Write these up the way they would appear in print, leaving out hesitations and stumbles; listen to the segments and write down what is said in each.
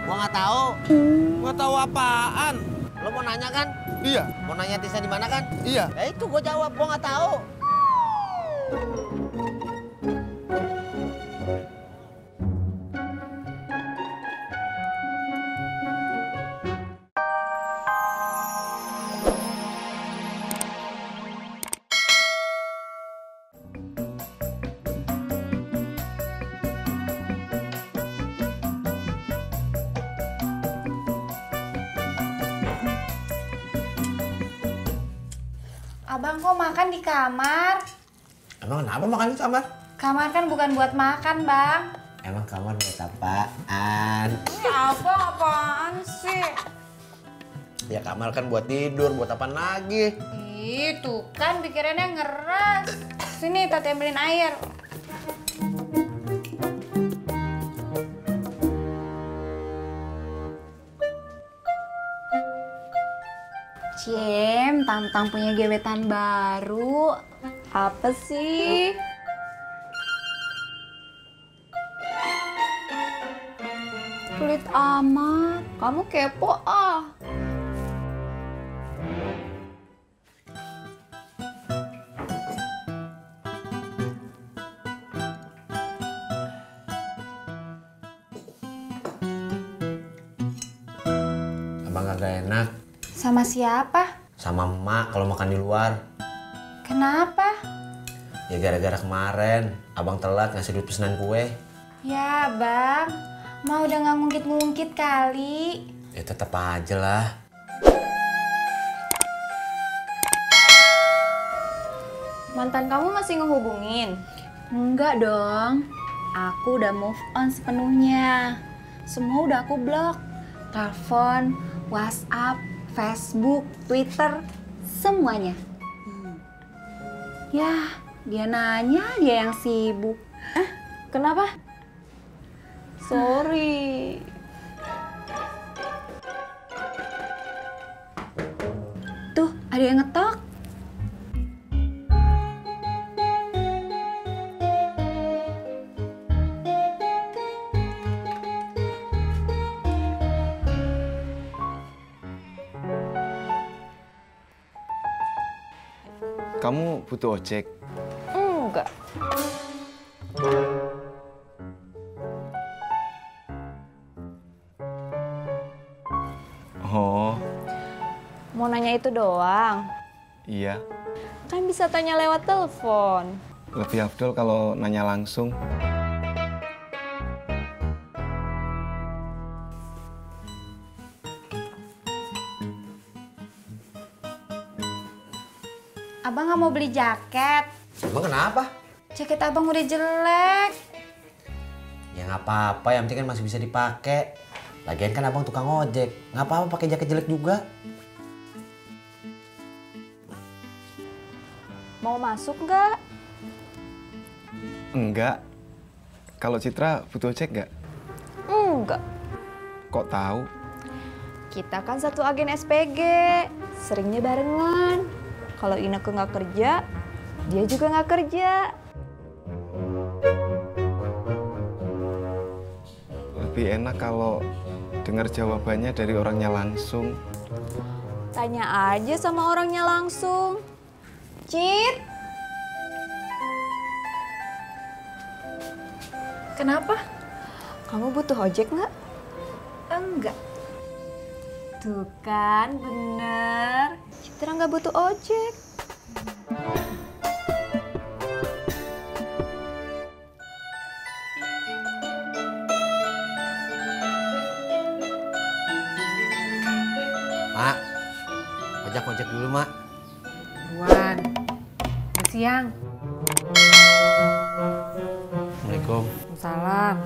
Gua nggak tahu. Nggak tahu apaan. Lo mau nanya kan? Iya. Mau nanya Tisna di mana kan? Iya. Ya itu gua jawab, gua nggak tahu. Abang kok makan di kamar? Emang kenapa makan di kamar? Kamar kan bukan buat makan, Bang. Emang kamar buat apaan? Ya abang apaan sih? Ya kamar kan buat tidur, buat apaan lagi? Itu kan pikirannya ngeras. Sini Tati ambilin air. Ciem, Tantang punya gebetan baru. Apa sih? Pelit amat. Kamu kepo ah. Abang kagak enak. Sama siapa? Sama emak kalau makan di luar. Kenapa? Ya gara-gara kemarin abang telat ngasih duit pesanan kue. Ya bang, mau udah nggak ngungkit-ngungkit kali. Ya tetap aja lah. Mantan kamu masih ngehubungin? Enggak dong, aku udah move on sepenuhnya. Semua udah aku blok. Telepon, WhatsApp, Facebook, Twitter, semuanya. Ya, dia nanya dia yang sibuk. Kenapa? Sorry. Tuh, ada yang ngetok. Kamu butuh ojek? Enggak. Oh, Mau nanya itu doang. iya. Kan bisa tanya lewat telepon. Lebih afdol kalau nanya langsung. Abang nggak mau beli jaket. Emang kenapa? Jaket abang udah jelek. Ya nggak apa-apa, yang penting kan masih bisa dipakai. Lagian kan abang tukang ojek, nggak apa-apa pakai jaket jelek juga. Mau masuk nggak? Enggak. Kalau Citra butuh ojek nggak? Enggak. Kok tahu? Kita kan satu agen SPG, seringnya barengan. Kalau Ineke nggak kerja, dia juga nggak kerja. Lebih enak kalau dengar jawabannya dari orangnya langsung. Tanya aja sama orangnya langsung. Cit. Kenapa? Kamu butuh ojek nggak? Enggak. Tuh kan, bener. Citra nggak butuh ojek. Mak, ojek dulu, Mak. Buruan. Udah siang. Assalamualaikum. Salam.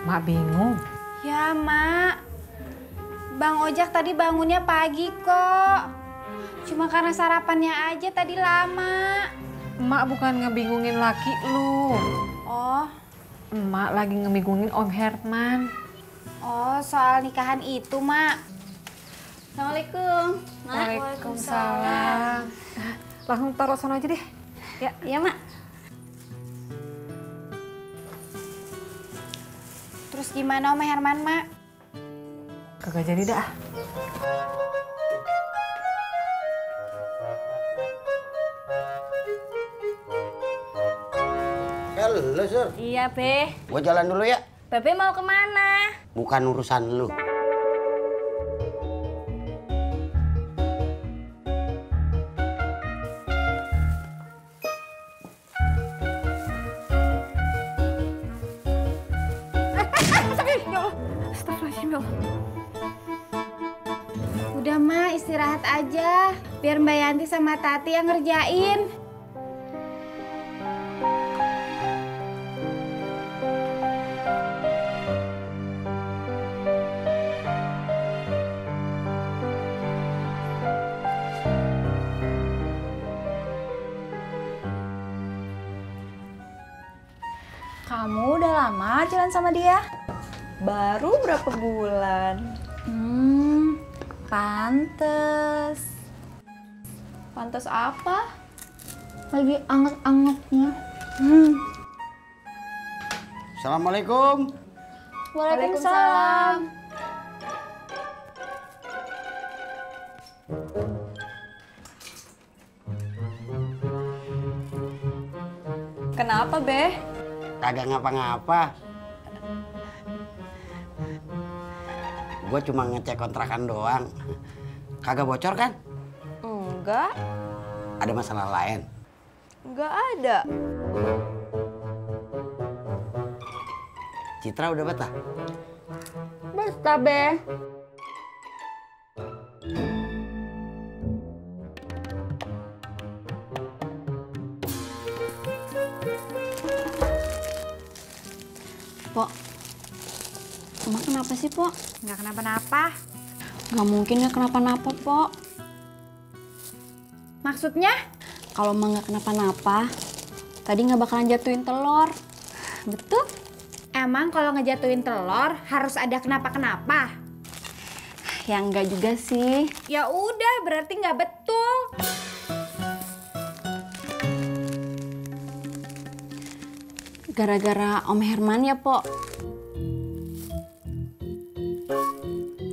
Mak bingung. Ya, Mak. Bang Ojak tadi bangunnya pagi kok. Cuma karena sarapannya aja tadi lama. Emak bukan ngebingungin laki lu. Oh, Emak lagi ngebingungin Om Herman. oh soal nikahan itu, Mak. Assalamualaikum. Waalaikumsalam. Langsung taruh sana aja deh. Ya, iya, Mak. Terus gimana Om Herman, Mak? Kagak jadi dah. Halo, Sur. Iya, Be. Gua jalan dulu ya. Bebe mau kemana? Bukan urusan lu. Udah, Mak, istirahat aja. Biar Mbak Yanti sama Tati yang ngerjain. Kamu udah lama jalan sama dia? Baru berapa bulan? Pantes. Pantes apa? Lagi anget-angetnya. Assalamualaikum. Waalaikumsalam. Kenapa, Be? Kagak ngapa-ngapa. Gue cuma ngecek kontrakan doang. Kagak bocor kan? Enggak, Ada masalah lain? enggak ada. Citra udah betah? Betah, Be. Pok, Emak kenapa sih, Pok? Nggak kenapa-napa. Nggak mungkin nggak kenapa-napa, Pok. Maksudnya? Kalau Emak nggak kenapa-napa, tadi nggak bakalan jatuhin telur. Betul? Emang kalau ngejatuhin telur harus ada kenapa-kenapa? Ya enggak juga sih. Ya udah, berarti nggak betul. Gara-gara Om Herman ya, Pok.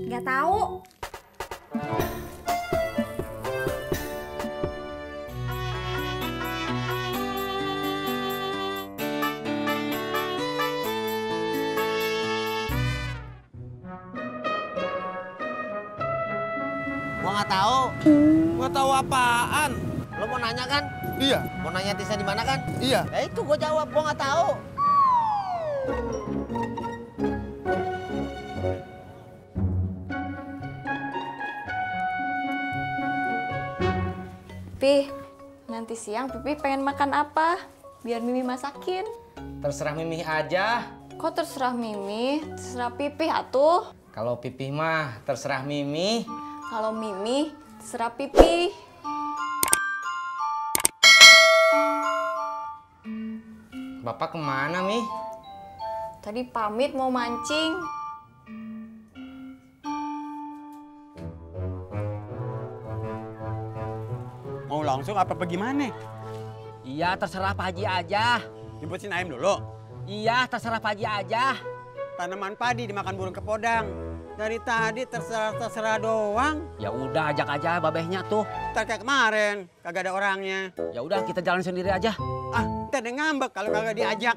Nggak tahu. Gua nggak tahu. Nggak tahu apaan. Lo mau nanya kan? Iya, Mau nanya Tisna di mana kan? iya. Ya itu gua jawab, gua nggak tahu. Pi, nanti siang Pipi pengen makan apa? Biar Mimi masakin. Terserah Mimi aja. Kok terserah Mimi? Terserah Pipi atuh. Kalau Pipi mah terserah Mimi. Kalau Mimi, terserah Pipi. Bapak kemana, Mi? Tadi pamit mau mancing. Mau langsung apa bagaimana? Iya, terserah Pak Haji aja. Jemputin ayam dulu. Iya, terserah Pak Haji aja. Tanaman padi dimakan burung kepodang. Dari tadi terserah doang. Ya udah, ajak aja babehnya tuh. Ntar kayak kemarin, kagak ada orangnya. Ya udah, kita jalan sendiri aja. Ah, ntar dia ngambek kalau kagak diajak.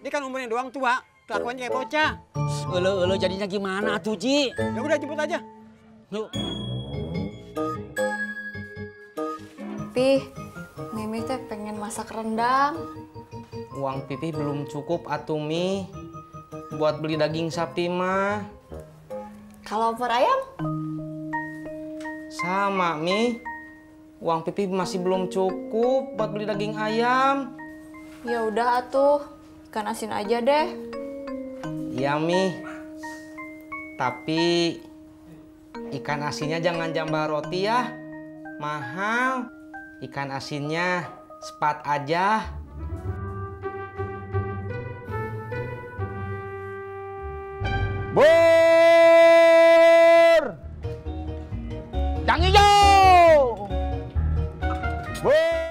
Dia kan umurnya doang tua, kelakuannya kayak bocah. Elo jadinya gimana tuh, Ji? Ya udah jemput aja. Yuk. Pi, Mimi teh pengen masak rendang. Uang Pipi belum cukup atuh, Mi. Buat beli daging sapi mah. Kalau opor ayam? Sama, Mi. Uang Pipi masih belum cukup buat beli daging ayam. Ya udah atuh, ikan asin aja deh. Iya, Mi. Tapi ikan asinnya jangan jambal roti ya. Mahal. Ikan asinnya sepat aja. Bur! Yang hijau! Bur!